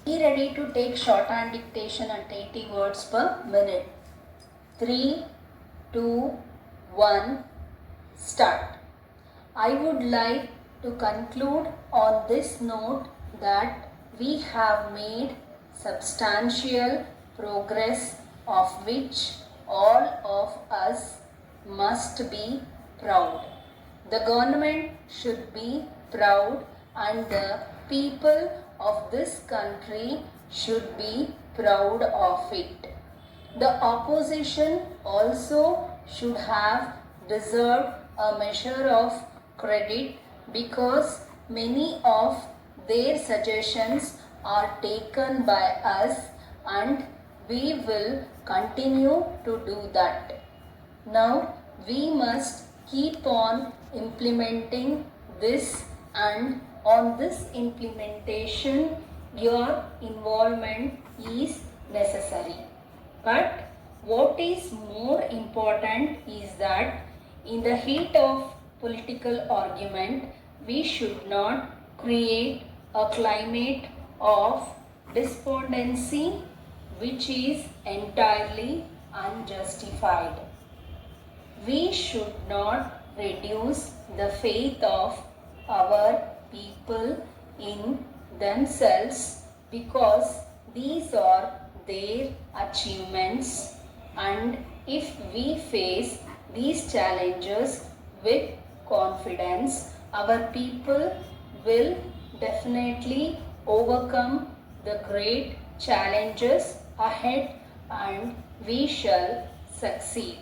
Be ready to take shorthand dictation at 80 words per minute. 3, 2, 1, start. I would like to conclude on this note that we have made substantial progress of which all of us must be proud. The government should be proud and the people of this country should be proud of it. The opposition also should have deserved a measure of credit because many of their suggestions are taken by us and we will continue to do that. Now we must keep on implementing this, and on this implementation your involvement is necessary. But what is more important is that in the heat of political argument, we should not create a climate of despondency which is entirely unjustified. We should not reduce the faith of our people in themselves because these are their achievements, and if we face these challenges with confidence, our people will definitely overcome the great challenges ahead and we shall succeed.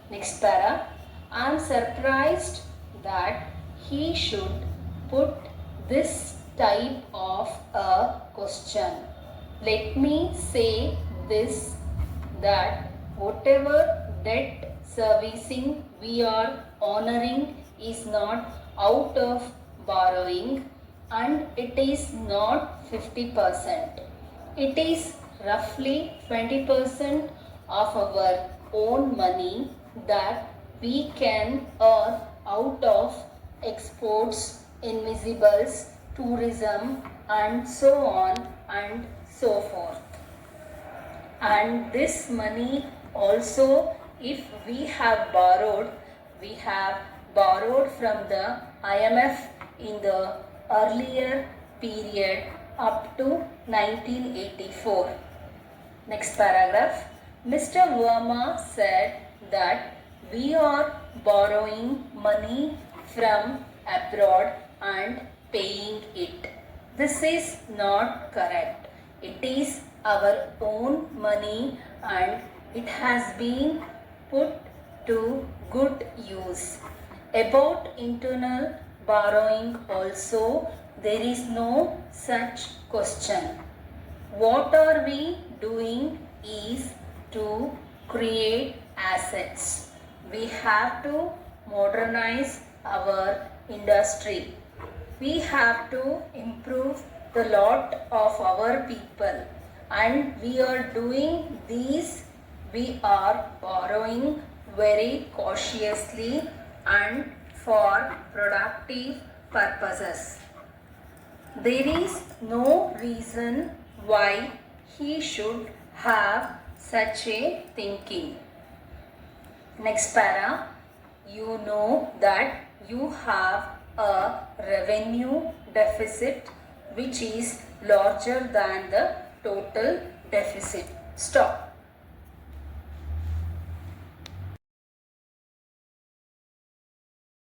Next para. I am surprised that he should put this type of a question. Let me say this, that whatever debt servicing we are honoring is not out of borrowing, and it is not 50%. It is roughly 20% of our own money that we can earn out of exports, invisibles, tourism, and so on and so forth. And this money also, if we have borrowed from the IMF in the earlier period up to 1984. Next paragraph. Mr. Verma said that we are borrowing money from abroad and paying it. This is not correct. It is our own money and it has been put to good use. About internal borrowing also, there is no such question. What are we doing is to create assets. We have to modernize our industry. We have to improve the lot of our people, and we are doing these. We are borrowing very cautiously and for productive purposes. There is no reason why he should have such a thinking. Next para. You know that you have a revenue deficit which is larger than the total deficit. Stop.